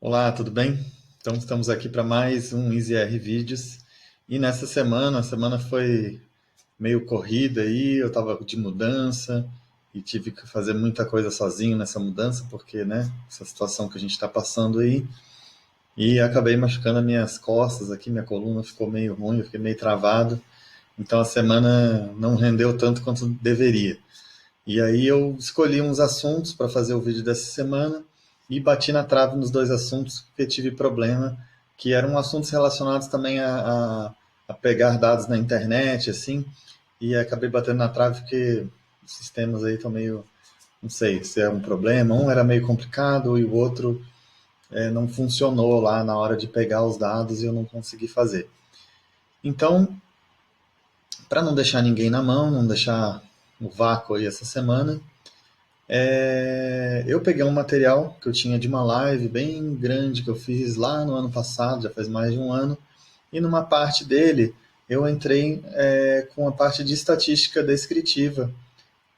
Olá, tudo bem? Então estamos aqui para mais um EasyR Vídeos. E nessa semana, a semana foi meio corrida aí, eu estava de mudança e tive que fazer muita coisa sozinho nessa mudança, porque, né, essa situação que a gente está passando aí. E acabei machucando as minhas costas aqui, minha coluna ficou meio ruim, eu fiquei meio travado. Então a semana não rendeu tanto quanto deveria. E aí eu escolhi uns assuntos para fazer o vídeo dessa semana e bati na trave nos dois assuntos porque tive problema, que eram assuntos relacionados também a pegar dados na internet, assim, e acabei batendo na trave porque os sistemas aí estão meio, não sei se é um problema, um era meio complicado e o outro não funcionou lá na hora de pegar os dados e eu não consegui fazer. Então, para não deixar ninguém na mão, não deixar o vácuo aí essa semana, eu peguei um material que eu tinha de uma live bem grande que eu fiz lá no ano passado, já faz mais de um ano, e numa parte dele eu entrei com a parte de estatística descritiva,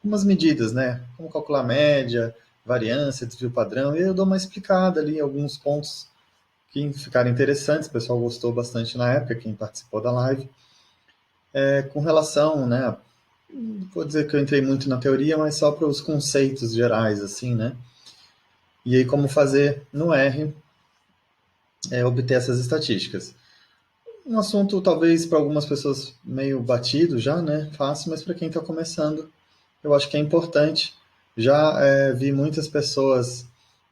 umas medidas, né? Como calcular média, variância, desvio padrão, e eu dou uma explicada ali, alguns pontos que ficaram interessantes, o pessoal gostou bastante na época, quem participou da live, com relação, né? Não vou dizer que eu entrei muito na teoria, mas só para os conceitos gerais, assim, né? E aí como fazer no R obter essas estatísticas. Um assunto talvez para algumas pessoas meio batido já, né? Fácil, mas para quem está começando, eu acho que é importante. Já vi muitas pessoas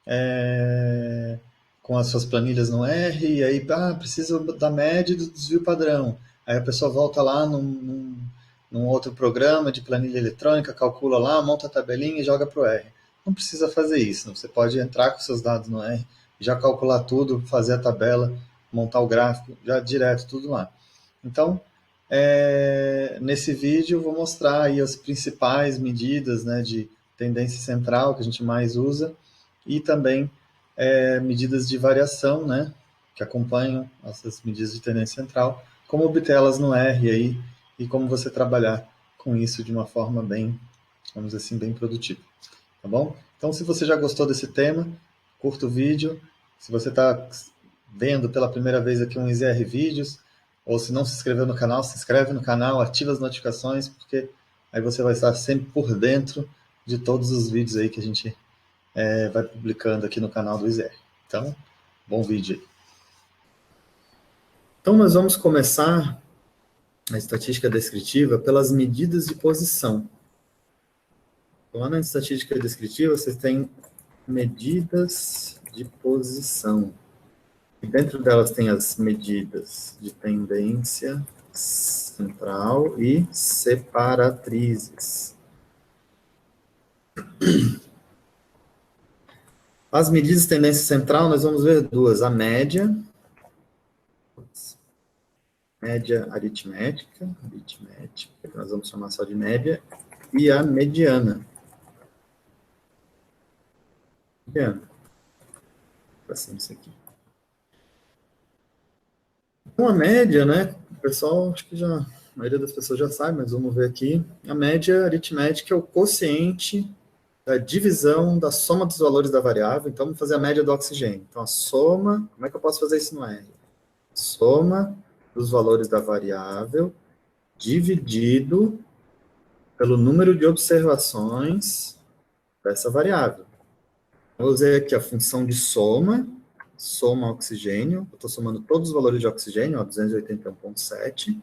é, com as suas planilhas no R, e aí, precisa da média e do desvio padrão. Aí a pessoa volta lá num outro programa de planilha eletrônica, calcula lá, monta a tabelinha e joga para o R. Não precisa fazer isso, você pode entrar com seus dados no R, já calcular tudo, fazer a tabela, montar o gráfico, já direto, tudo lá. Então, nesse vídeo eu vou mostrar aí as principais medidas, né, de tendência central que a gente mais usa e também medidas de variação, né, que acompanham essas medidas de tendência central, como obtê-las no R aí e como você trabalhar com isso de uma forma bem, vamos dizer assim, bem produtiva, tá bom? Então, se você já gostou desse tema, curta o vídeo. Se você está vendo pela primeira vez aqui um IZR Vídeos, ou se não se inscreveu no canal, se inscreve no canal, ativa as notificações, porque aí você vai estar sempre por dentro de todos os vídeos aí que a gente vai publicando aqui no canal do IZR. Então, bom vídeo aí. Então, nós vamos começar a estatística descritiva pelas medidas de posição. Lá na estatística descritiva, você tem medidas de posição. E dentro delas tem as medidas de tendência central e separatrizes. As medidas de tendência central, nós vamos ver duas. A média aritmética, que nós vamos chamar só de média, e a mediana. Mediana. Assim, isso aqui. Então, a média, né, o pessoal, acho que já, a maioria das pessoas já sabe, mas vamos ver aqui. A média aritmética é o quociente da divisão da soma dos valores da variável. Então, vamos fazer a média do oxigênio. Então, a soma, como é que eu posso fazer isso no R? Soma dos valores da variável dividido pelo número de observações dessa variável. Eu usei aqui a função de soma oxigênio, eu estou somando todos os valores de oxigênio, 281,7,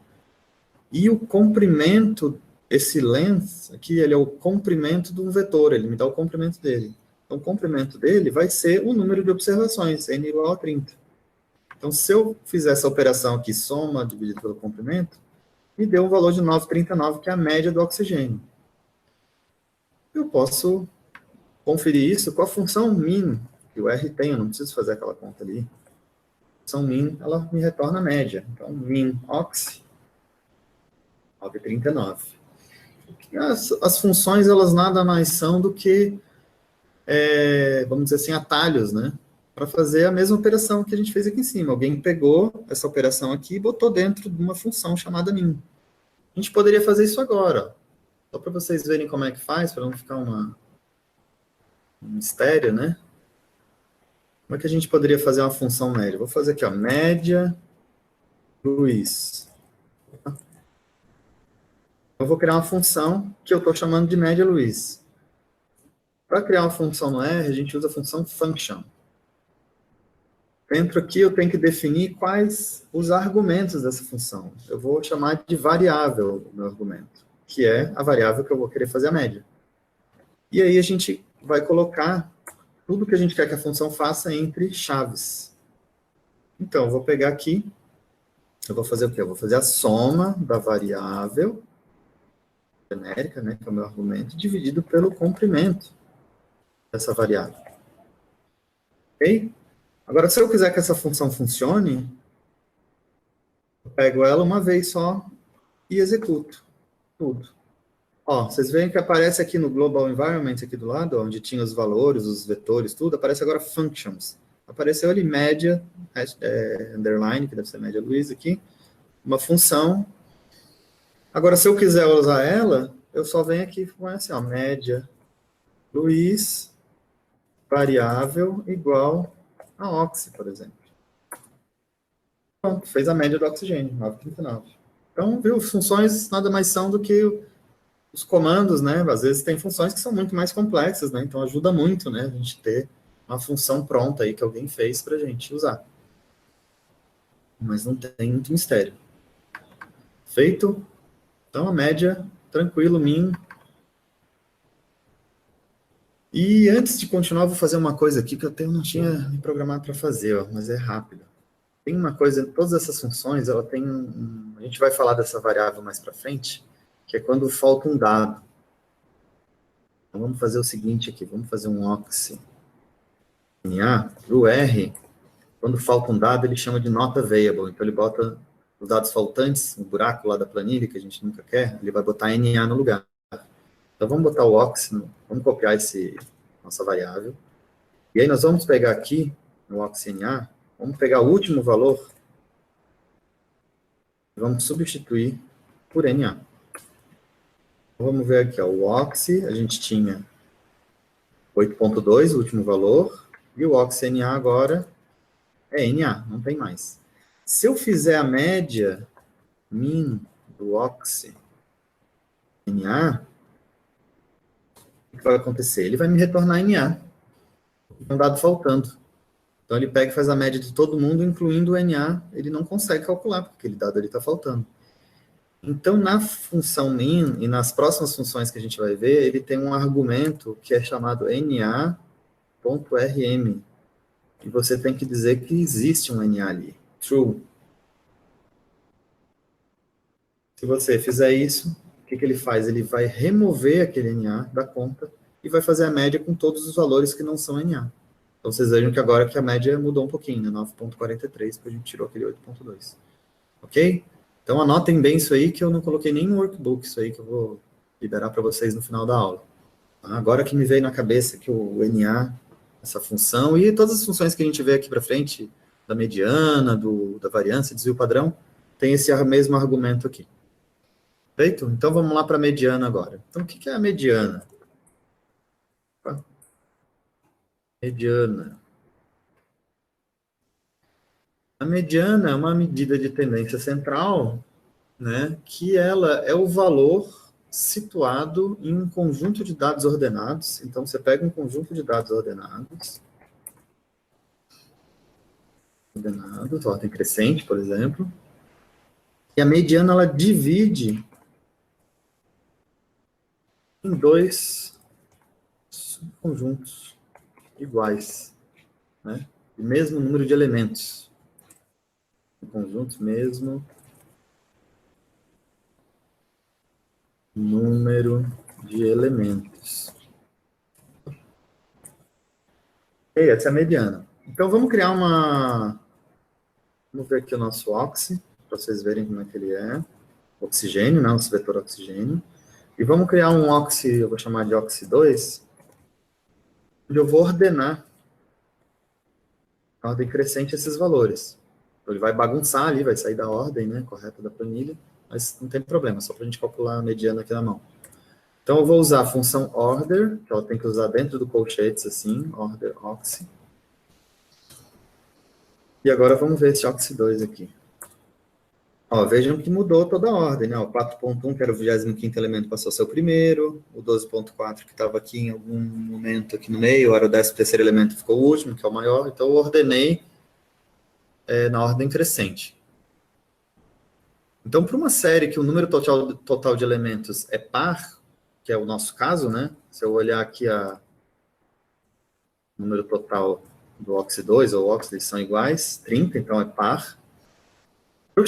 e o comprimento, esse length aqui, ele é o comprimento de um vetor, ele me dá o comprimento dele. Então, o comprimento dele vai ser o número de observações, n igual a 30. Então, se eu fizer essa operação aqui, soma dividido pelo comprimento, me deu um valor de 9,39, que é a média do oxigênio. Eu posso conferir isso com a função min, que o R tem, eu não preciso fazer aquela conta ali. A função min, ela me retorna a média. Então, min ox, 9,39. As funções, elas nada mais são do que, vamos dizer assim, atalhos, né? Para fazer a mesma operação que a gente fez aqui em cima. Alguém pegou essa operação aqui e botou dentro de uma função chamada min. A gente poderia fazer isso agora, ó. Só para vocês verem como é que faz, para não ficar um mistério, né? Como é que a gente poderia fazer uma função média? Vou fazer aqui, ó, média Luiz. Eu vou criar uma função que eu estou chamando de média Luiz. Para criar uma função no R, a gente usa a função function. Dentro aqui eu tenho que definir quais os argumentos dessa função. Eu vou chamar de variável o meu argumento, que é a variável que eu vou querer fazer a média. E aí a gente vai colocar tudo que a gente quer que a função faça entre chaves. Então, eu vou pegar aqui, eu vou fazer o quê? Eu vou fazer a soma da variável genérica, né, que é o meu argumento, dividido pelo comprimento dessa variável. Ok? Agora, se eu quiser que essa função funcione, eu pego ela uma vez só e executo tudo. Ó, vocês veem que aparece aqui no Global Environment, aqui do lado, onde tinha os valores, os vetores, tudo, aparece agora functions. Apareceu ali média, underline, que deve ser média Luiz aqui, uma função. Agora, se eu quiser usar ela, eu só venho aqui e põe assim, ó, média Luiz, variável, igual a oxi, por exemplo. Pronto, fez a média do oxigênio, 9,39. Então, viu, funções nada mais são do que os comandos, né? Às vezes tem funções que são muito mais complexas, né? Então ajuda muito, né? A gente ter uma função pronta aí que alguém fez para a gente usar. Mas não tem muito mistério. Feito. Então a média, tranquilo, min. E antes de continuar, vou fazer uma coisa aqui que eu até não tinha me programado para fazer, ó, mas é rápido. Tem uma coisa, todas essas funções, ela tem a gente vai falar dessa variável mais para frente, que é quando falta um dado. Então vamos fazer o seguinte aqui, vamos fazer um oxi. O R, quando falta um dado, ele chama de not available. Então, ele bota os dados faltantes, um buraco lá da planilha, que a gente nunca quer, ele vai botar NA no lugar. Então, vamos botar o ox, vamos copiar nossa variável. E aí, nós vamos pegar aqui, no ox NA, vamos pegar o último valor e vamos substituir por NA. Então, vamos ver aqui, ó, o ox, a gente tinha 8.2, o último valor, e o ox NA agora é NA, não tem mais. Se eu fizer a média min do oxi NA, o que vai acontecer? Ele vai me retornar NA, um dado faltando. Então ele pega e faz a média de todo mundo, incluindo o NA, ele não consegue calcular, porque aquele dado ali está faltando. Então, na função min, e nas próximas funções que a gente vai ver, ele tem um argumento que é chamado NA.rm. E você tem que dizer que existe um NA ali. True. Se você fizer isso, o que ele faz? Ele vai remover aquele NA da conta e vai fazer a média com todos os valores que não são NA. Então, vocês vejam que agora que a média mudou um pouquinho, né? 9,43, porque a gente tirou aquele 8,2. Ok? Então, anotem bem isso aí, que eu não coloquei nem no workbook, isso aí que eu vou liberar para vocês no final da aula. Tá? Agora que me veio na cabeça que o NA, essa função, e todas as funções que a gente vê aqui para frente, da mediana, da variância, desvio padrão, tem esse mesmo argumento aqui. Feito? Então, vamos lá para a mediana agora. Então, o que é a mediana? Mediana. A mediana é uma medida de tendência central, né, que ela é o valor situado em um conjunto de dados ordenados. Então, você pega um conjunto de dados ordenados, ordem crescente, por exemplo, e a mediana, ela divide em dois conjuntos iguais, né, o mesmo número de elementos. Conjuntos mesmo número de elementos. E essa é a mediana. Então, vamos criar uma... Vamos ver aqui o nosso oxi, para vocês verem como é que ele é. Oxigênio, né? Nosso vetor oxigênio. E vamos criar um oxi, eu vou chamar de oxi 2, onde eu vou ordenar a ordem crescente esses valores. Então, ele vai bagunçar ali, vai sair da ordem, né, correta da planilha, mas não tem problema, só para a gente calcular a mediana aqui na mão. Então, eu vou usar a função order, que ela tem que usar dentro do colchetes, assim, order oxi. E agora vamos ver esse Oxy2 aqui. Ó, vejam que mudou toda a ordem, né? O 4.1, que era o 25º elemento, passou a ser o primeiro. O 12.4, que estava aqui em algum momento aqui no meio, era o 13º elemento, ficou o último, que é o maior. Então, eu ordenei na ordem crescente. Então, para uma série que o número total de elementos é par, que é o nosso caso, né? Se eu olhar aqui o número total do Oxy2 ou Oxy são iguais, 30, então é par. Para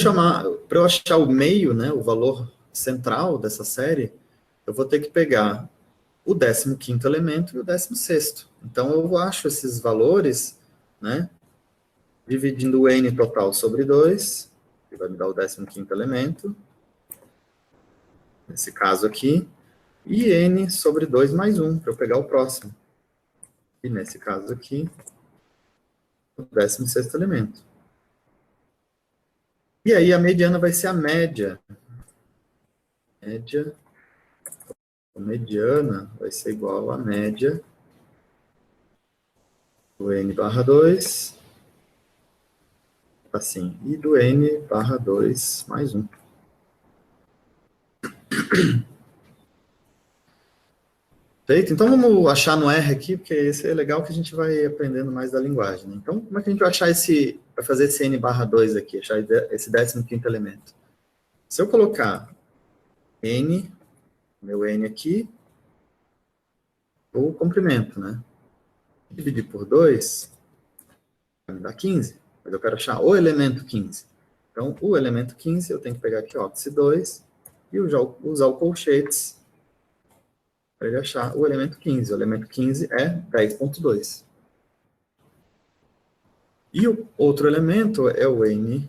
eu achar o meio, né, o valor central dessa série, eu vou ter que pegar o 15º elemento e o 16º. Então, eu acho esses valores, né, dividindo o n total sobre 2, que vai me dar o 15º elemento, nesse caso aqui, e n sobre 2 mais 1, para eu pegar o próximo. E nesse caso aqui, o 16º elemento. E aí a mediana vai ser a média. A mediana vai ser igual à média do n barra 2, assim, e do n barra 2 mais 1. Feito? Então vamos achar no R aqui, porque esse é legal que a gente vai aprendendo mais da linguagem. Né? Então, como é que a gente vai achar vai fazer esse n barra 2 aqui, achar esse 15º elemento? Se eu colocar n, meu n aqui, o comprimento, né? Dividir por 2, vai me dar 15. Mas eu quero achar o elemento 15. Então, o elemento 15, eu tenho que pegar aqui, ó, esse 2, e usar o colchetes para ele achar o elemento 15. O elemento 15 é 10.2. E o outro elemento é o n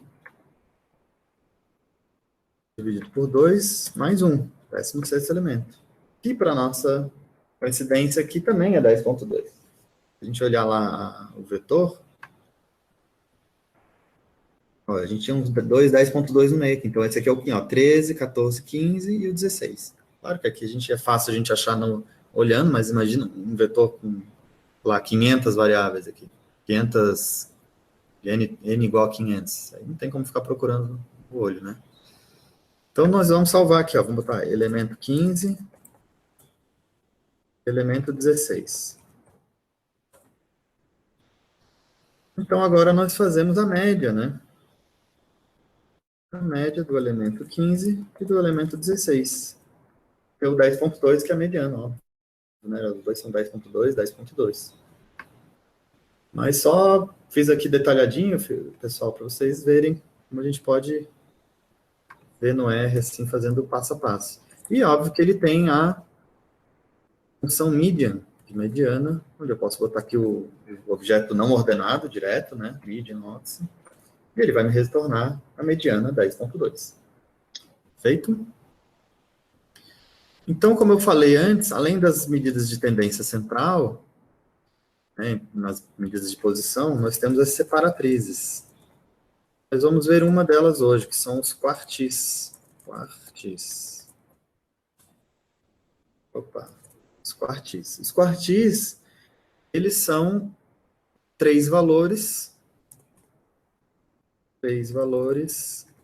dividido por 2 mais 1, 16º elemento. Que para nossa coincidência aqui também é 10.2. Se a gente olhar lá o vetor, ó, a gente tinha uns 10.2 no meio aqui. Então esse aqui é o 13, 14, 15 e o 16. Claro que aqui é fácil a gente achar olhando, mas imagina um vetor com lá 500 variáveis aqui. 500, n igual a 500. Aí não tem como ficar procurando o olho, né? Então nós vamos salvar aqui, ó, vamos botar elemento 15, elemento 16. Então agora nós fazemos a média, né? A média do elemento 15 e do elemento 16. Que é o 10.2, que é a mediana, ó. Né? Os dois são 10.2, 10.2. Mas só fiz aqui detalhadinho, pessoal, para vocês verem como a gente pode ver no R, assim, fazendo passo a passo. E óbvio que ele tem a função median, de mediana, onde eu posso botar aqui o objeto não ordenado, direto, né? Median Oxy. E ele vai me retornar a mediana 10.2. Feito? Então, como eu falei antes, além das medidas de tendência central, né, nas medidas de posição, nós temos as separatrizes. Nós vamos ver uma delas hoje, que são os quartis. Opa, os quartis. Os quartis, eles são três valores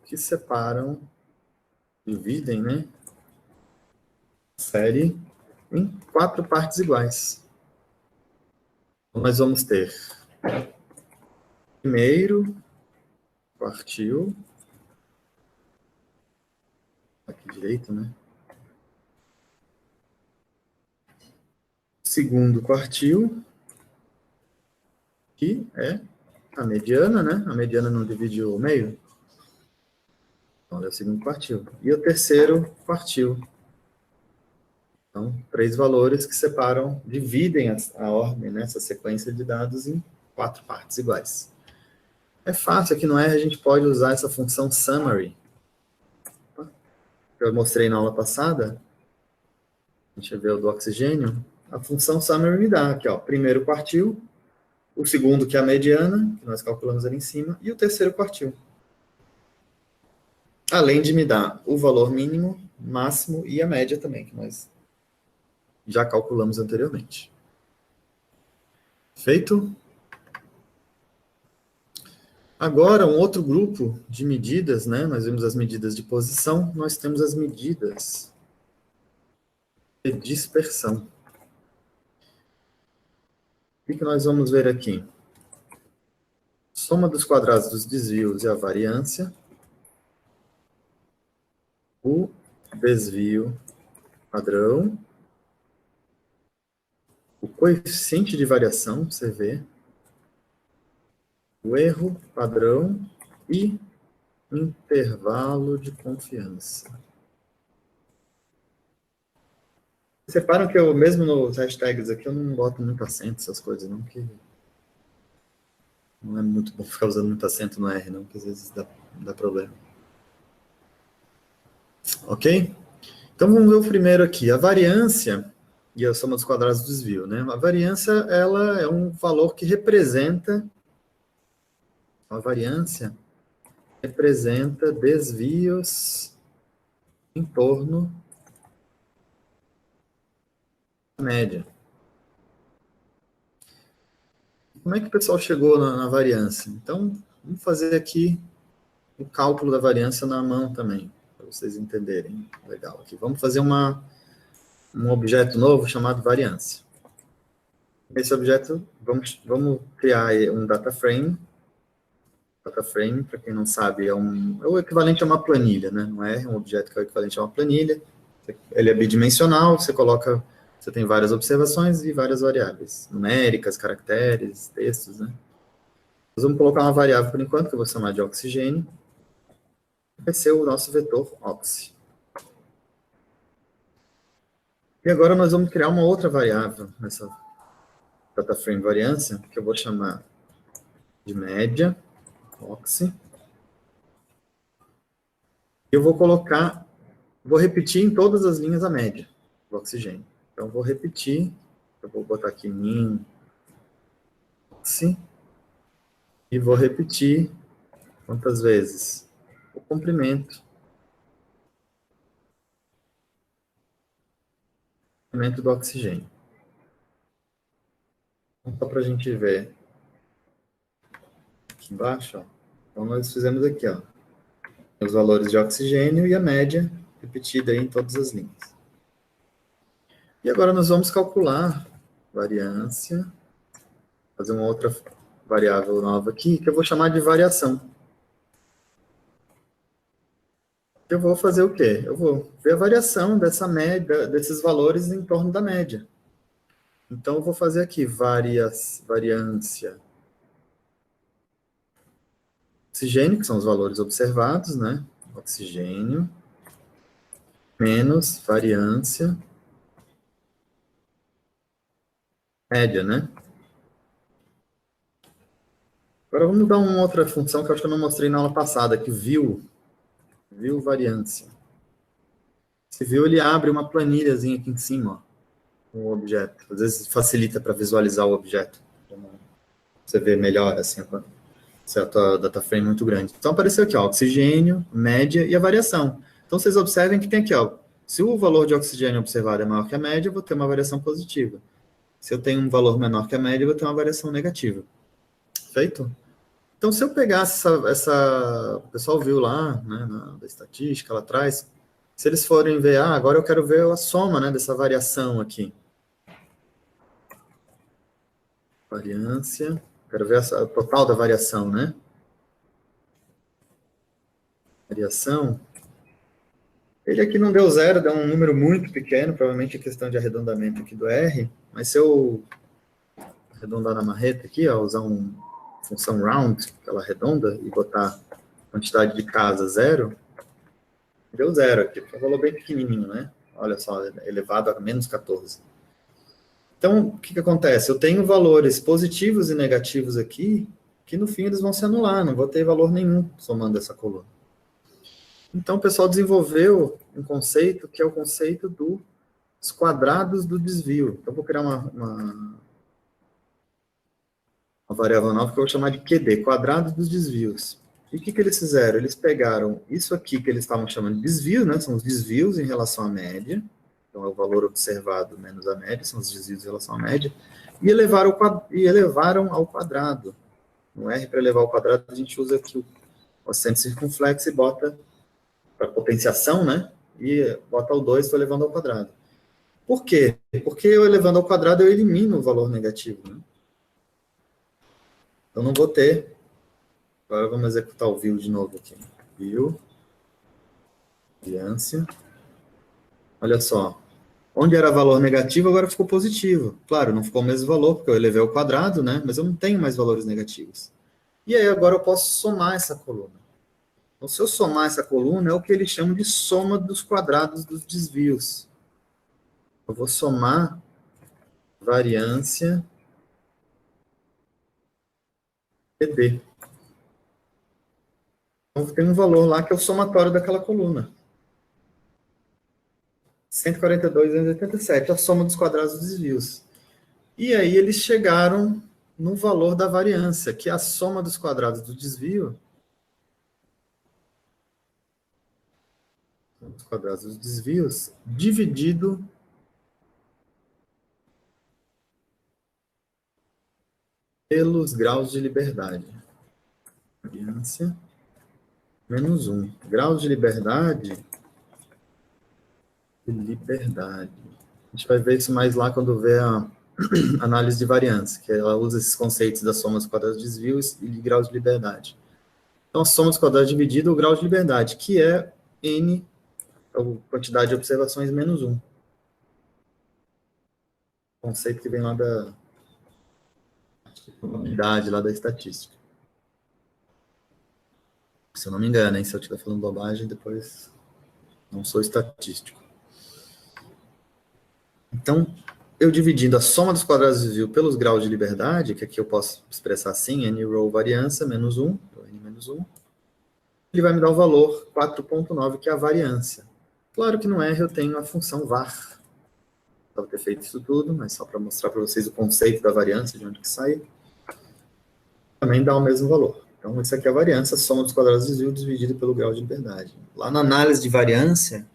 que separam, dividem, né, a série em 4 partes iguais. Então, nós vamos ter primeiro quartil, aqui direito, né? Segundo quartil, que é a mediana, né? A mediana não divide o meio. Então, é o segundo quartil. E o terceiro quartil. Então, 3 valores que separam, dividem a ordem, né? Essa sequência de dados em 4 partes iguais. É fácil, aqui no R a gente pode usar essa função summary. Eu mostrei na aula passada. A gente vê o do oxigênio. A função summary me dá aqui, ó, primeiro quartil, o segundo, que é a mediana, que nós calculamos ali em cima, e o terceiro quartil. Além de me dar o valor mínimo, máximo e a média também, que nós já calculamos anteriormente. Feito? Agora, um outro grupo de medidas, né? Nós vimos as medidas de posição, nós temos as medidas de dispersão. O que nós vamos ver aqui? Soma dos quadrados dos desvios e a variância, o desvio padrão, o coeficiente de variação, você vê, o erro padrão e intervalo de confiança. Separam que eu, mesmo nos hashtags aqui, eu não boto muito acento, essas coisas, não, que não é muito bom ficar usando muito acento no R, não, que às vezes dá problema. Ok? Então, vamos ver o primeiro aqui. A variância e a soma dos quadrados do desvio, né? A variância, ela é um valor que representa... A variância representa desvios em torno da média. Como é que o pessoal chegou na variância? Então, vamos fazer aqui o cálculo da variância na mão também, para vocês entenderem. Legal. Aqui. Vamos fazer um objeto novo chamado variância. Esse objeto, vamos criar um data frame. Data frame, para quem não sabe, é o equivalente a uma planilha, né? Não é um objeto que é o equivalente a uma planilha. Ele é bidimensional, você tem várias observações e várias variáveis, numéricas, caracteres, textos, né? Nós vamos colocar uma variável por enquanto, que eu vou chamar de oxigênio. Vai ser o nosso vetor oxi. E agora nós vamos criar uma outra variável nessa data frame variância, que eu vou chamar de média, oxi. E eu vou repetir em todas as linhas a média do oxigênio. Então, vou repetir, eu vou botar aqui min, oxi, e vou repetir quantas vezes? O comprimento do oxigênio. Então, só para a gente ver aqui embaixo, ó. Então, nós fizemos aqui, ó, os valores de oxigênio e a média repetida aí em todas as linhas. E agora nós vamos calcular variância, fazer uma outra variável nova aqui, que eu vou chamar de variação. Eu vou fazer o quê? Eu vou ver a variação dessa média, desses valores em torno da média. Então, eu vou fazer aqui variância oxigênio, que são os valores observados, né? Oxigênio, menos variância média, né? Agora, vamos dar uma outra função que eu acho que eu não mostrei na aula passada, que view variância. Esse view, ele abre uma planilhazinha aqui em cima, ó, com o objeto. Às vezes facilita para visualizar o objeto. Você vê melhor, assim, se a tua data frame é muito grande. Então, apareceu aqui, ó, oxigênio, média e a variação. Então, vocês observem que tem aqui, ó, se o valor de oxigênio observado é maior que a média, eu vou ter uma variação positiva. Se eu tenho um valor menor que a média, eu vou ter uma variação negativa. Feito? Então, se eu pegasse o pessoal viu lá, né, da estatística, lá atrás, se eles forem ver, agora eu quero ver a soma, né, dessa variação aqui. Variância, quero ver o total da variação, né? Variação. Ele aqui não deu zero, deu um número muito pequeno, provavelmente é questão de arredondamento aqui do R, mas se eu arredondar na marreta aqui, ó, usar uma função round, que ela arredonda, e botar quantidade de casa zero, deu zero aqui, foi um valor bem pequenininho, né? Olha só, elevado a menos 14. Então, o que acontece? Eu tenho valores positivos e negativos aqui, que no fim eles vão se anular, não vou ter valor nenhum somando essa coluna. Então, o pessoal desenvolveu um conceito que é o conceito dos quadrados do desvio. Então, vou criar uma variável nova que eu vou chamar de QD, quadrados dos desvios. E o que eles fizeram? Eles pegaram isso aqui que eles estavam chamando de desvio, né? São os desvios em relação à média. Então, é o valor observado menos a média, são os desvios em relação à média. E elevaram ao quadrado. No R para elevar ao quadrado, a gente usa aqui o coeficiente circunflexo e bota para potenciação, né? E bota o 2 para elevando ao quadrado. Por quê? Porque eu elevando ao quadrado, eu elimino o valor negativo, né? Eu não vou ter. Agora vamos executar o view de novo aqui. View. Variância. Olha só. Onde era valor negativo, agora ficou positivo. Claro, não ficou o mesmo valor, porque eu elevei ao quadrado, né? Mas eu não tenho mais valores negativos. E aí agora eu posso somar essa coluna. Então, se eu somar essa coluna, é o que eles chamam de soma dos quadrados dos desvios. Eu vou somar variância PD. Então, tem um valor lá que é o somatório daquela coluna. 142,287, a soma dos quadrados dos desvios. E aí eles chegaram no valor da variância, que é a soma dos quadrados do desvio, os quadrados dos desvios, dividido pelos graus de liberdade. Variância menos 1. Graus de liberdade. A gente vai ver isso mais lá quando vê a análise de variância, que ela usa esses conceitos da soma dos quadrados de desvios e de graus de liberdade. Então, a soma dos quadrados dividido o grau de liberdade, que é N, a quantidade de observações menos 1. Conceito que vem lá da probabilidade, lá da estatística. Se eu não me engano, hein? Se eu estiver falando bobagem, depois não sou estatístico. Então, eu dividindo a soma dos quadrados de desvio pelos graus de liberdade, que aqui eu posso expressar assim, n row variância menos 1, n menos 1, ele vai me dar o valor 4,9, que é a variância. Claro que no R eu tenho a função var. Precisava ter feito isso tudo, mas só para mostrar para vocês o conceito da variância, de onde que sai. Também dá o mesmo valor. Então, isso aqui é a variância, a soma dos quadrados de desvio dividido pelo grau de liberdade. Lá na análise de variância,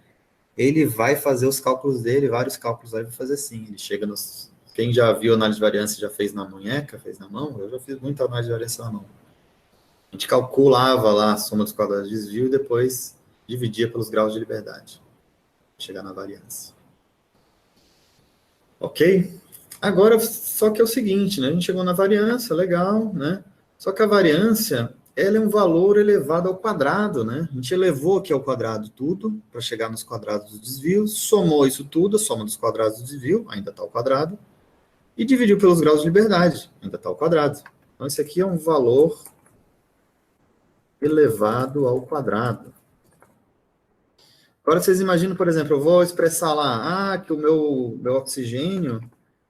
ele vai fazer os cálculos dele, vários cálculos aí, vai fazer assim. Ele chega nos... Quem já viu análise de variância já fez na munheca, fez na mão? Eu já fiz muita análise de variância na mão. A gente calculava lá a soma dos quadrados de desvio e depois dividia pelos graus de liberdade. Chegar na variância. Ok? Agora, só que é o seguinte, né? A gente chegou na variância, legal, né? Só que a variância, ela é um valor elevado ao quadrado, né? A gente elevou aqui ao quadrado tudo, para chegar nos quadrados dos desvios, somou isso tudo, a soma dos quadrados do desvio, ainda está ao quadrado, e dividiu pelos graus de liberdade, ainda está ao quadrado. Então, esse aqui é um valor elevado ao quadrado. Agora, vocês imaginam, por exemplo, eu vou expressar lá, que o meu oxigênio,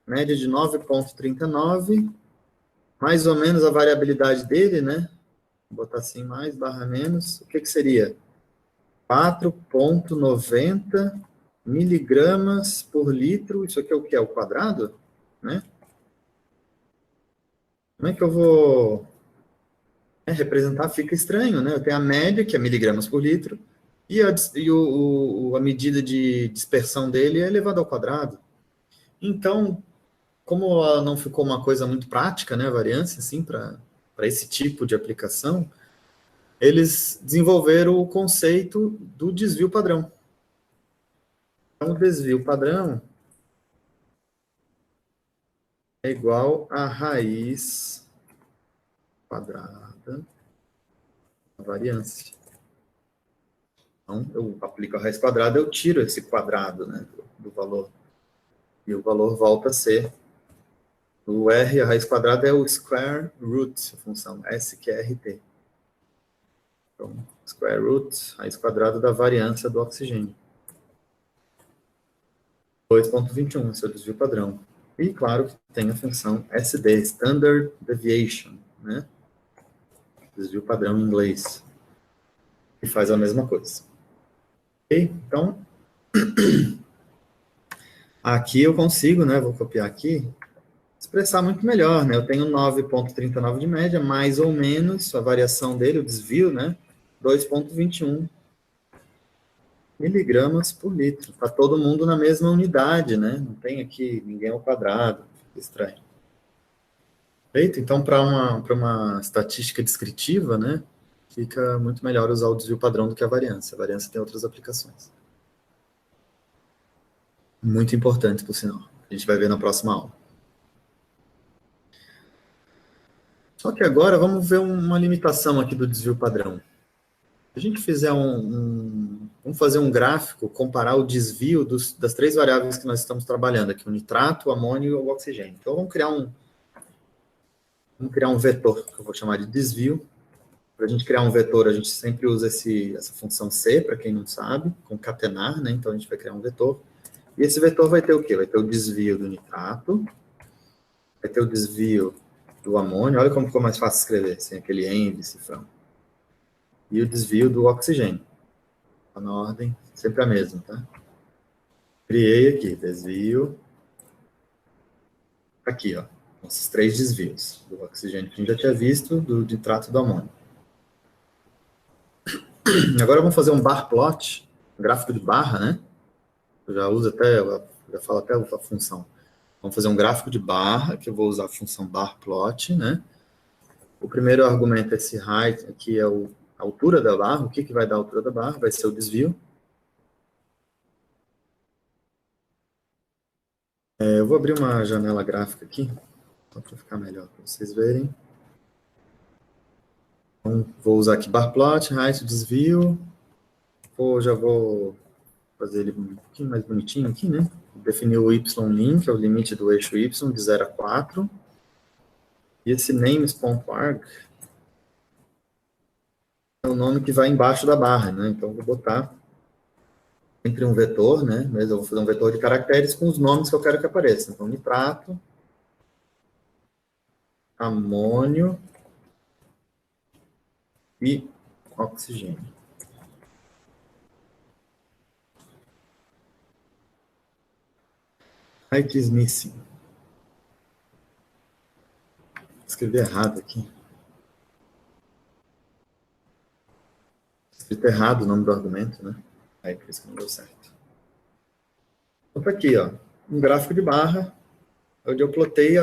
média de 9,39, mais ou menos a variabilidade dele, né? Vou botar assim, mais barra menos, o que seria? 4,90 miligramas por litro, isso aqui é o que? É o quadrado? Né? Como é que eu vou representar? Fica estranho, né? Eu tenho a média, que é miligramas por litro, e a medida de dispersão dele é elevada ao quadrado. Então, como não ficou uma coisa muito prática, né, a variância, assim, para esse tipo de aplicação, eles desenvolveram o conceito do desvio padrão. Então, o desvio padrão é igual a raiz quadrada da variância. Então, eu aplico a raiz quadrada, eu tiro esse quadrado, né, do valor. E o valor volta a ser o R, a raiz quadrada é o square root, a função SQRT. Então, square root, raiz quadrada da variância do oxigênio. 2,21, esse é o desvio padrão. E, claro, que tem a função SD, Standard Deviation, né? Desvio padrão em inglês, que faz a mesma coisa. Ok? Então, aqui eu consigo, né? Vou copiar aqui, expressar muito melhor, né? Eu tenho 9,39 de média, mais ou menos, a variação dele, o desvio, né? 2,21 miligramas por litro. Está todo mundo na mesma unidade, né? Não tem aqui ninguém ao quadrado, fica estranho. Perfeito. Então, para uma estatística descritiva, né, fica muito melhor usar o desvio padrão do que a variância. A variância tem outras aplicações. Muito importante, por sinal. A gente vai ver na próxima aula. Só que agora vamos ver uma limitação aqui do desvio padrão. Se a gente fizer vamos fazer um gráfico, comparar o desvio das três variáveis que nós estamos trabalhando aqui, o nitrato, o amônio e o oxigênio. Então, vamos criar um vetor, que eu vou chamar de desvio. Para a gente criar um vetor, a gente sempre usa essa função C, para quem não sabe, concatenar, né? Então, a gente vai criar um vetor. E esse vetor vai ter o quê? Vai ter o desvio do nitrato, vai ter o desvio do amônio, olha como ficou mais fácil escrever, sem aquele ENV, cifrão. E o desvio do oxigênio. Tá na ordem, sempre a mesma, tá? Criei aqui, desvio. Aqui, ó, esses três desvios do oxigênio que a gente já tinha visto, do nitrato e do amônio. Agora vamos fazer um bar plot, um gráfico de barra, né? Eu já uso até, já falo até a função. Vamos fazer um gráfico de barra, que eu vou usar a função bar plot, né? O primeiro argumento é esse height, aqui é a altura da barra. O que vai dar a altura da barra? Vai ser o desvio. Eu vou abrir uma janela gráfica aqui, só para ficar melhor para vocês verem. Então, vou usar aqui bar plot, height, desvio. Já vou fazer ele um pouquinho mais bonitinho aqui, né? Definir o y-lim, que é o limite do eixo y, de 0 a 4. E esse names.arg é o nome que vai embaixo da barra, né? Então, vou botar sempre um vetor, né? Mas eu vou fazer um vetor de caracteres com os nomes que eu quero que apareçam. Então, nitrato, amônio e oxigênio. Height is missing. Escrevi errado aqui. Escrito errado o nome do argumento, né? Aí por isso que não deu certo. Então, tá aqui, ó, um gráfico de barra, onde eu plotei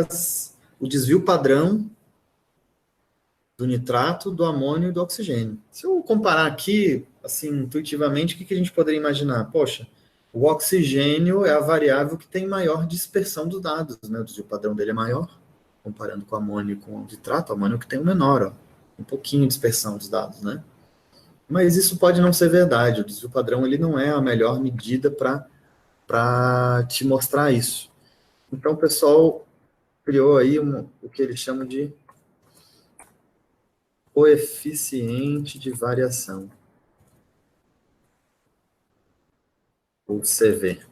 o desvio padrão do nitrato, do amônio e do oxigênio. Se eu comparar aqui, assim, intuitivamente, o que a gente poderia imaginar? Poxa, o oxigênio é a variável que tem maior dispersão dos dados, né? O desvio padrão dele é maior, comparando com o amônio e com o nitrato. O amônio que tem o menor, ó, um pouquinho de dispersão dos dados, né? Mas isso pode não ser verdade. O desvio padrão ele não é a melhor medida para te mostrar isso. Então, o pessoal criou aí o que eles chamam de coeficiente de variação, ou CV.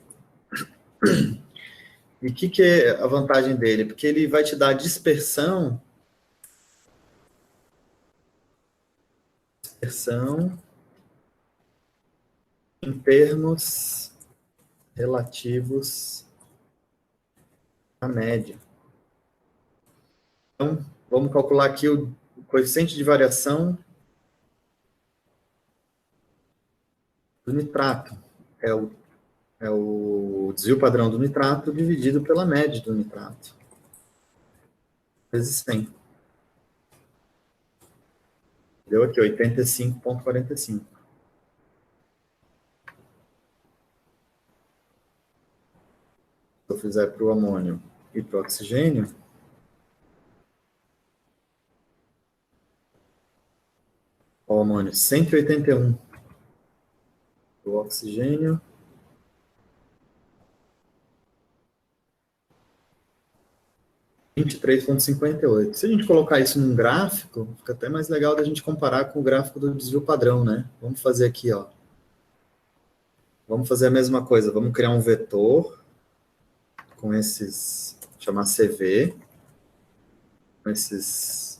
E o que é a vantagem dele? Porque ele vai te dar dispersão em termos relativos à média. Então, vamos calcular aqui o coeficiente de variação do nitrato. É o desvio padrão do nitrato dividido pela média do nitrato, vezes 100. Deu aqui 85,45. Se eu fizer para o amônio e para o oxigênio, o amônio 181. O oxigênio 23,58. Se a gente colocar isso num gráfico, fica até mais legal da gente comparar com o gráfico do desvio padrão, né? Vamos fazer aqui, ó. Vamos fazer a mesma coisa. Vamos criar um vetor com esses, chamar CV, com esses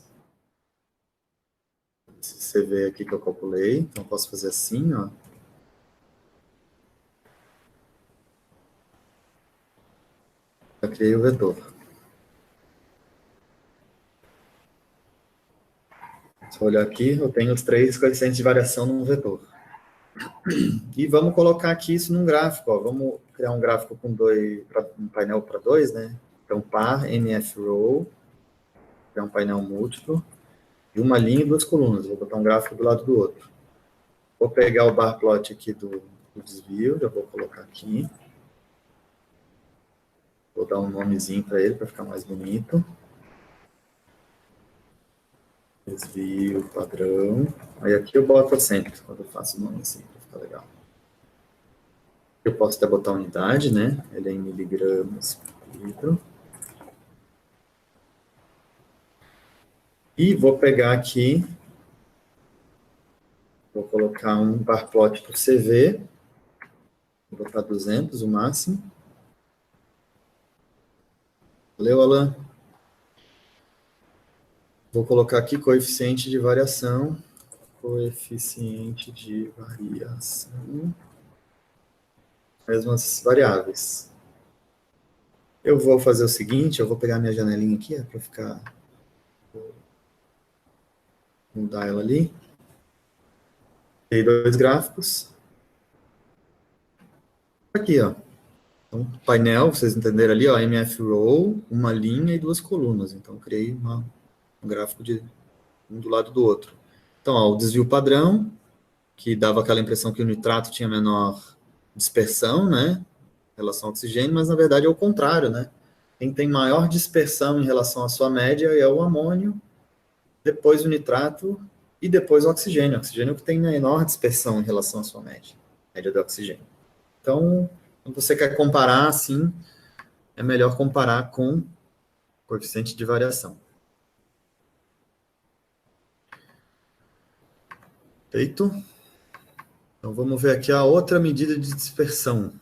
CV aqui que eu calculei. Então, eu posso fazer assim, ó. Já criei o vetor. Se eu olhar aqui, eu tenho os três coeficientes de variação num vetor. E vamos colocar aqui isso num gráfico, ó. Vamos criar um gráfico com um painel para dois, né? Então, par, NF row, criar um painel múltiplo, de uma linha e duas colunas. Vou botar um gráfico do lado do outro. Vou pegar o bar plot aqui do desvio, já vou colocar aqui. Vou dar um nomezinho para ele, para ficar mais bonito. Desvio padrão. Aí aqui eu boto acento, quando eu faço o nome assim, para ficar legal. Eu posso até botar unidade, né? Ele é em miligramas por litro. E vou pegar aqui, vou colocar um bar plot por CV. Vou botar 200, o máximo. Valeu, Alan. Vou colocar aqui coeficiente de variação. Coeficiente de variação. Mesmas variáveis. Eu vou fazer o seguinte, eu vou pegar minha janelinha aqui, para ficar... Vou mudar ela ali. Tem dois gráficos. Aqui, ó. Então, painel, vocês entenderam ali, ó, MF Row, uma linha e duas colunas. Então, eu criei um gráfico de um do lado do outro. Então, ó, o desvio padrão, que dava aquela impressão que o nitrato tinha menor dispersão, né, em relação ao oxigênio, mas na verdade é o contrário, né? Quem tem maior dispersão em relação à sua média é o amônio, depois o nitrato e depois o oxigênio. O oxigênio é o que tem menor dispersão em relação à sua média do oxigênio. Então, quando você quer comparar assim, é melhor comparar com coeficiente de variação. Feito? Então, vamos ver aqui a outra medida de dispersão,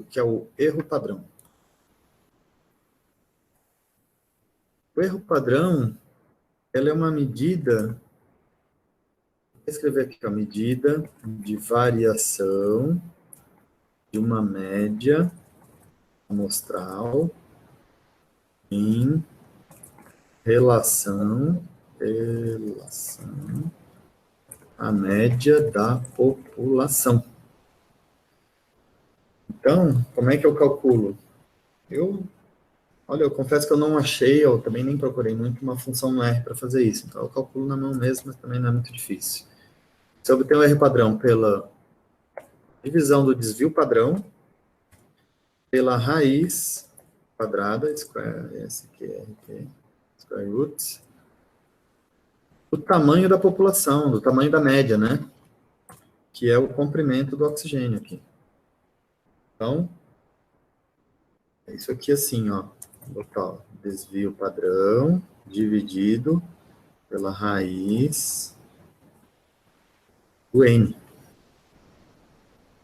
que é o erro padrão. O erro padrão, ela é uma medida, vou escrever aqui, a medida de variação de uma média amostral em relação à média da população. Então, como é que eu calculo? Olha, eu confesso que eu não achei, eu também nem procurei muito uma função no R para fazer isso. Então, eu calculo na mão mesmo, mas também não é muito difícil. Você obtém o R padrão pela divisão do desvio padrão, pela raiz quadrada, square root, do tamanho da população, do tamanho da média, né? Que é o comprimento do oxigênio aqui. Então, é isso aqui assim, ó. Vou botar, ó, desvio padrão dividido pela raiz do N.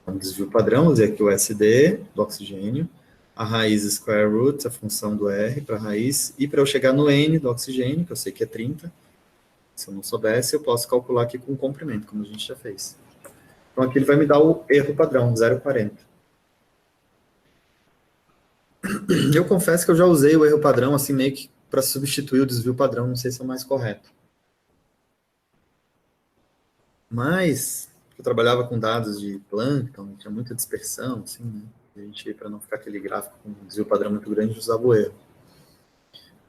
Então, desvio padrão, usei aqui o SD do oxigênio, a raiz square root, a função do R para a raiz, e para eu chegar no N do oxigênio, que eu sei que é 30, se eu não soubesse, eu posso calcular aqui com o comprimento, como a gente já fez. Então, aqui ele vai me dar o erro padrão, 0,40. Eu confesso que eu já usei o erro padrão, assim, meio que para substituir o desvio padrão, não sei se é o mais correto. Mas, eu trabalhava com dados de Plankton, tinha muita dispersão, assim, né? A gente, para não ficar aquele gráfico com um desvio padrão muito grande, usava o erro.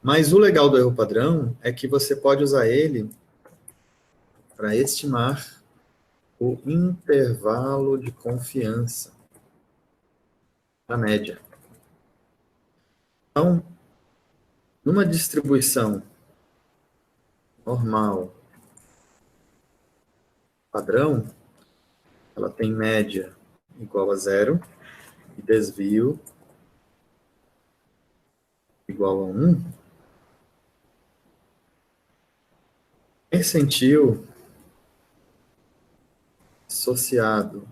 Mas o legal do erro padrão é que você pode usar ele para estimar o intervalo de confiança da média. Então, numa distribuição normal, padrão, ela tem média igual a 0 e desvio igual a 1. Percentil associado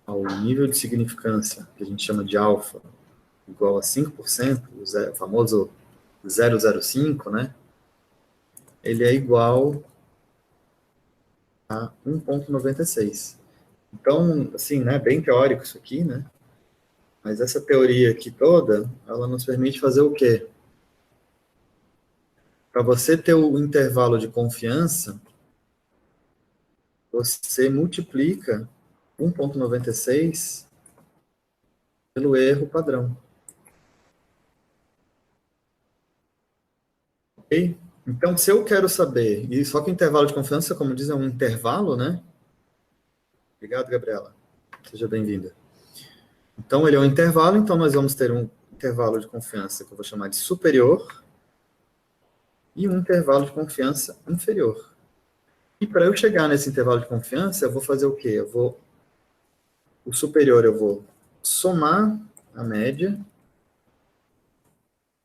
ao nível de significância, que a gente chama de alfa, igual a 5%, o famoso 0,05, né? Ele é igual a 1,96. Então, assim, né, bem teórico isso aqui, né? Mas essa teoria aqui toda, ela nos permite fazer o quê? Para você ter o intervalo de confiança, você multiplica 1,96 pelo erro padrão. Ok? Então, se eu quero saber, e só que o intervalo de confiança, como diz, é um intervalo, né? Obrigado, Gabriela. Seja bem-vinda. Então, ele é um intervalo, então nós vamos ter um intervalo de confiança que eu vou chamar de superior e um intervalo de confiança inferior. E para eu chegar nesse intervalo de confiança, eu vou fazer o quê? O superior eu vou somar a média,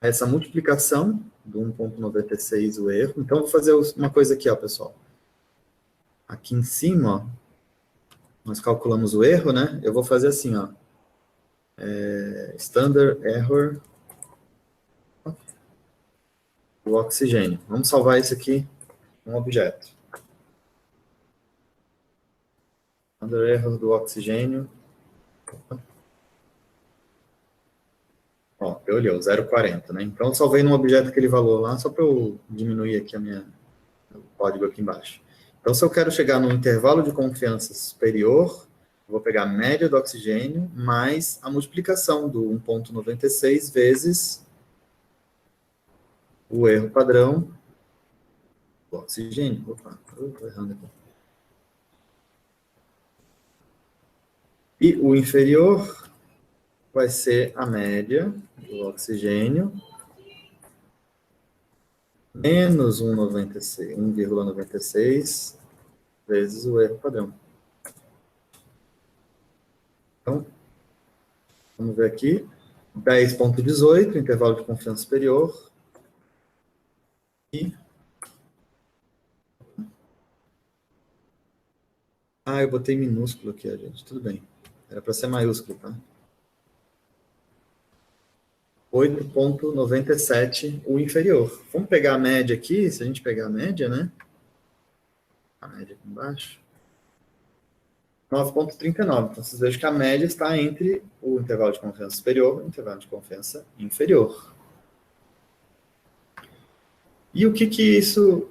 essa multiplicação do 1,96 o erro. Então, eu vou fazer uma coisa aqui, ó, pessoal. Aqui em cima, ó, nós calculamos o erro, né? Eu vou fazer assim, ó. Standard error do oxigênio. Vamos salvar isso aqui um objeto. Standard error do oxigênio. Ó, eu olhei, o 0,40, né? Então, eu salvei num objeto aquele valor lá, só para eu diminuir aqui o código aqui embaixo. Então, se eu quero chegar num intervalo de confiança superior, eu vou pegar a média do oxigênio mais a multiplicação do 1,96 vezes o erro padrão do oxigênio. Opa, eu tô errando aqui. E o inferior vai ser a média do oxigênio menos 1,96 vezes o erro padrão. Então, vamos ver aqui. 10,18, intervalo de confiança superior. E... eu botei minúsculo aqui, gente. Tudo bem. Era para ser maiúsculo, tá? 8,97 o inferior. Vamos pegar a média aqui, se a gente pegar a média, né? A média aqui embaixo. 9,39. Então, vocês vejam que a média está entre o intervalo de confiança superior e o intervalo de confiança inferior. E o que isso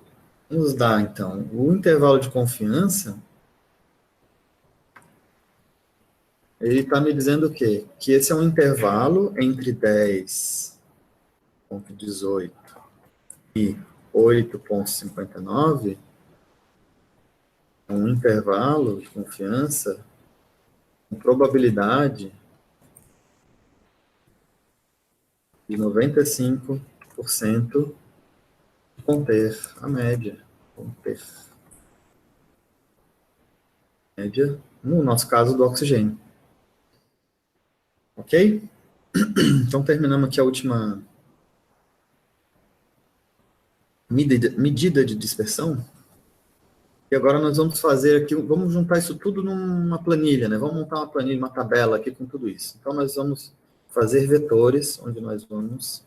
nos dá, então? O intervalo de confiança, ele está me dizendo o quê? Que esse é um intervalo entre 10,18 e 8,59, um intervalo de confiança com probabilidade de 95% de conter a média. Conter a média, no nosso caso, do oxigênio. Ok? Então, terminamos aqui a última medida de dispersão. E agora nós vamos fazer aqui, vamos juntar isso tudo numa planilha, né? Vamos montar uma planilha, uma tabela aqui com tudo isso. Então, nós vamos fazer vetores, onde nós vamos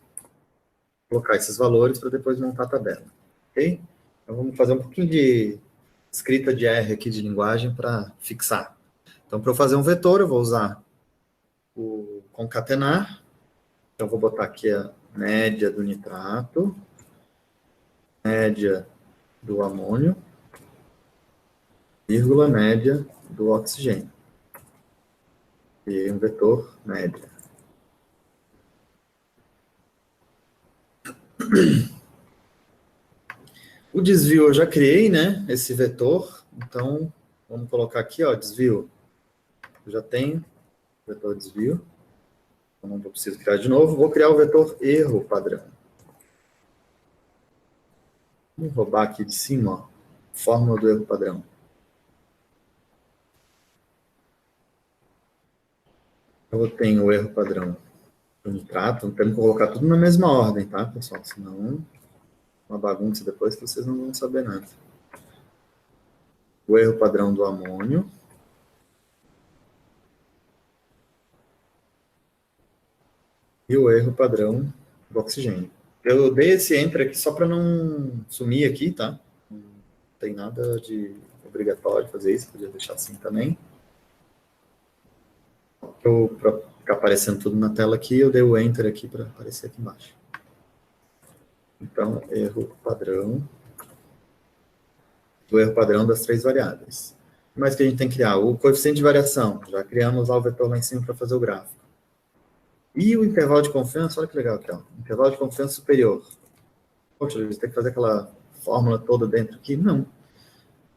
colocar esses valores para depois montar a tabela. Ok? Então, vamos fazer um pouquinho de escrita de R aqui de linguagem para fixar. Então, para eu fazer um vetor, eu vou usar o concatenar. Então, eu vou botar aqui a média do nitrato, média do amônio, vírgula, média do oxigênio. E um vetor média. O desvio eu já criei, né? Esse vetor. Então, vamos colocar aqui, ó, desvio. Eu já tenho vetor desvio. Eu não preciso criar de novo. Vou criar o vetor erro padrão. Vou roubar aqui de cima, ó, fórmula do erro padrão. Eu tenho o erro padrão do nitrato. Temos que colocar tudo na mesma ordem, tá, pessoal? Senão, uma bagunça depois que vocês não vão saber nada. O erro padrão do amônio. E o erro padrão do oxigênio. Eu dei esse enter aqui só para não sumir aqui, tá? Não tem nada de obrigatório fazer isso, podia deixar assim também. Para ficar aparecendo tudo na tela aqui, eu dei o enter aqui para aparecer aqui embaixo. Então, erro padrão do erro padrão das três variáveis. O que mais que a gente tem que criar? O coeficiente de variação. Já criamos lá o vetor lá em cima para fazer o gráfico. E o intervalo de confiança, olha que legal aqui, ó. Intervalo de confiança superior. Poxa, Luiz, tem que fazer aquela fórmula toda dentro aqui? Não.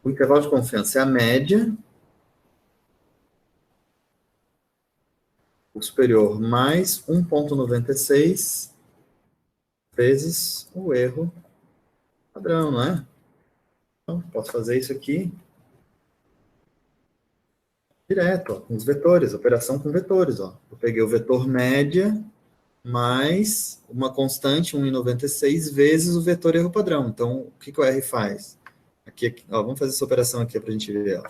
O intervalo de confiança é a média, o superior, mais 1,96 vezes o erro padrão, não é? Então, posso fazer isso aqui direto, ó, com os vetores, operação com vetores. Ó. Eu peguei o vetor média mais uma constante, 1,96, vezes o vetor erro padrão. Então, o que, que o R faz? Aqui, ó, vamos fazer essa operação aqui para a gente ver.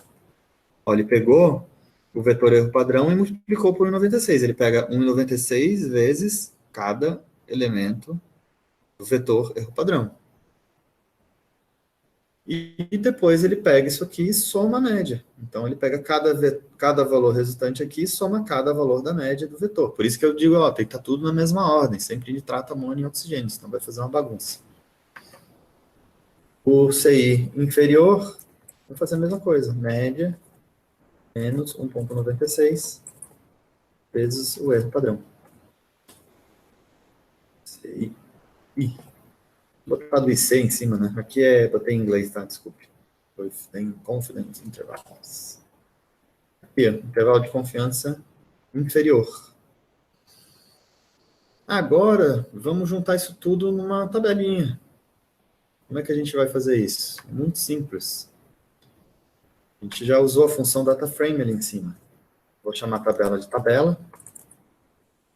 Ó, ele pegou o vetor erro padrão e multiplicou por 1,96. Ele pega 1,96 vezes cada elemento do vetor erro padrão. E depois ele pega isso aqui e soma a média. Então, ele pega cada valor resultante aqui e soma cada valor da média do vetor. Por isso que eu digo, ó, tem que estar tudo na mesma ordem, sempre nitrato, amônio e oxigênio, senão vai fazer uma bagunça. O CI inferior, vou fazer a mesma coisa, média menos 1,96 vezes o erro padrão. CI. Ih, vou botar do IC em cima, né? Aqui botei em inglês, tá? Desculpe. Tem confidence intervals. Aqui, intervalo de confiança inferior. Agora, vamos juntar isso tudo numa tabelinha. Como é que a gente vai fazer isso? Muito simples. A gente já usou a função DataFrame ali em cima. Vou chamar a tabela de tabela.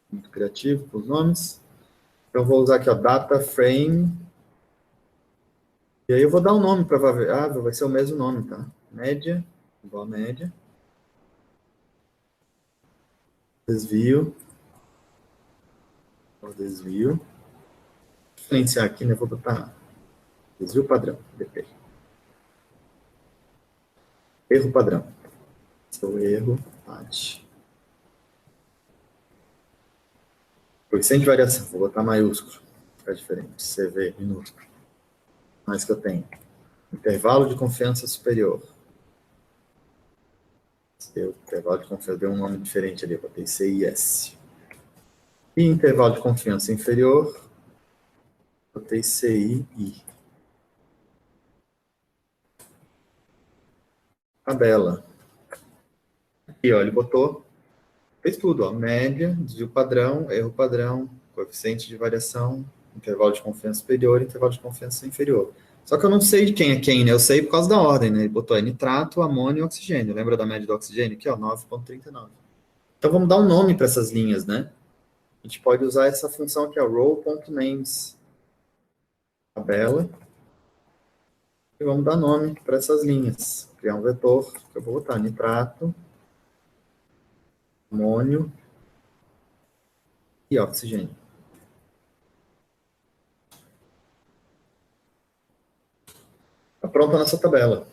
Muito criativo com os nomes. Então, vou usar aqui, ó, DataFrame. E aí eu vou dar um nome para variável, vai ser o mesmo nome, tá? Média, igual a média. Desvio. Desvio. Vou diferenciar aqui, né? Vou botar desvio padrão, DP. Erro padrão. Seu erro, PAT. Coeficiente de variação, vou botar maiúsculo, fica diferente. CV minúsculo. Mais que eu tenho. Intervalo de confiança superior. Intervalo de confiança deu um nome diferente ali, eu botei CIS. E intervalo de confiança inferior, botei CII. Tabela. Aqui, ó, ele botou, fez tudo, ó, média, desvio padrão, erro padrão, coeficiente de variação, intervalo de confiança superior, intervalo de confiança inferior. Só que eu não sei de quem é quem, né? Eu sei por causa da ordem, né? Ele botou nitrato, amônio e oxigênio. Lembra da média do oxigênio? Aqui, ó, 9,39. Então vamos dar um nome para essas linhas, né? A gente pode usar essa função aqui, ó, row.names. Tabela. E vamos dar nome para essas linhas. Criar um vetor, que eu vou botar nitrato, amônio e oxigênio. Está pronta a nossa tabela.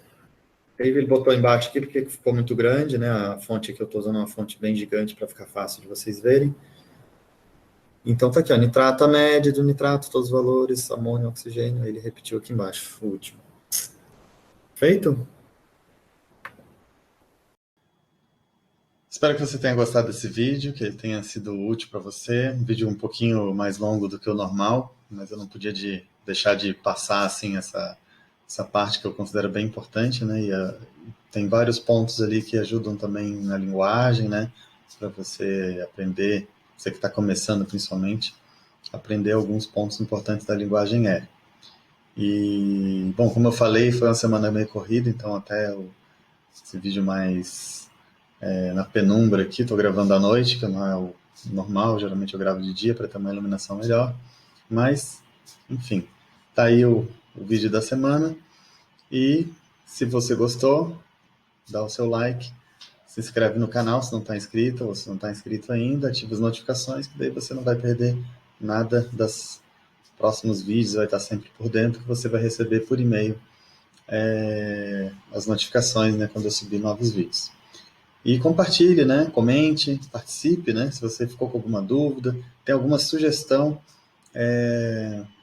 Aí ele botou embaixo aqui porque ficou muito grande, né? A fonte aqui eu estou usando uma fonte bem gigante para ficar fácil de vocês verem. Então tá aqui, ó, nitrato, a média do nitrato, todos os valores, amônio, oxigênio, ele repetiu aqui embaixo, o último. Feito? Espero que você tenha gostado desse vídeo, que ele tenha sido útil para você. Um vídeo um pouquinho mais longo do que o normal, mas eu não podia deixar de passar assim essa parte que eu considero bem importante, né? Tem vários pontos ali que ajudam também na linguagem, né? Para você aprender, você que está começando principalmente, aprender alguns pontos importantes da linguagem R. E, bom, como eu falei, foi uma semana meio corrida, então até esse vídeo mais na penumbra aqui, estou gravando à noite, que não é o normal, geralmente eu gravo de dia para ter uma iluminação melhor, mas, enfim, tá aí o vídeo da semana, e se você gostou, dá o seu like, se inscreve no canal se não está inscrito, ou se não está inscrito ainda, ativa as notificações, que daí você não vai perder nada dos próximos vídeos, vai estar sempre por dentro, que você vai receber por e-mail as notificações, né, quando eu subir novos vídeos. E compartilhe, né? Comente, participe, né? Se você ficou com alguma dúvida, tem alguma sugestão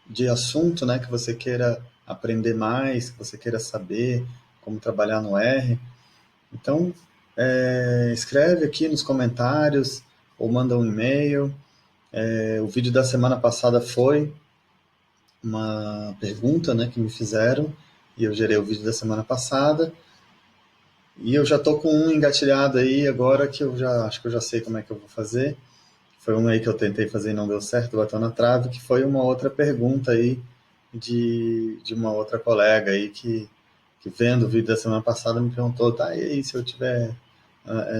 de assunto, né? Que você queira aprender mais, que você queira saber como trabalhar no R. Então, escreve aqui nos comentários ou manda um e-mail. O vídeo da semana passada foi uma pergunta, né, que me fizeram, e eu gerei o vídeo da semana passada. E eu já estou com um engatilhado aí agora que eu já acho que eu já sei como é que eu vou fazer. Foi um aí que eu tentei fazer e não deu certo, bateu na trave, que foi uma outra pergunta aí de uma outra colega aí que vendo o vídeo da semana passada me perguntou, tá, e aí se eu tiver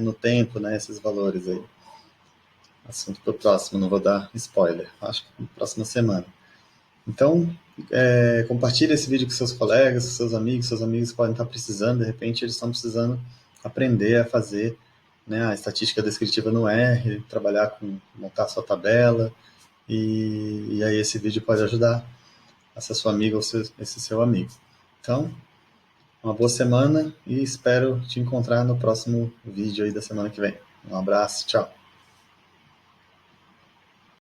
no tempo, né, esses valores aí. Assunto para o próximo, não vou dar spoiler, acho que na próxima semana. Então, compartilhe esse vídeo com seus colegas, com seus amigos podem estar precisando, de repente eles estão precisando aprender a fazer, né, a estatística descritiva no R, trabalhar com, montar sua tabela, e aí esse vídeo pode ajudar essa sua amiga ou esse seu amigo. Então, uma boa semana e espero te encontrar no próximo vídeo aí da semana que vem. Um abraço, tchau.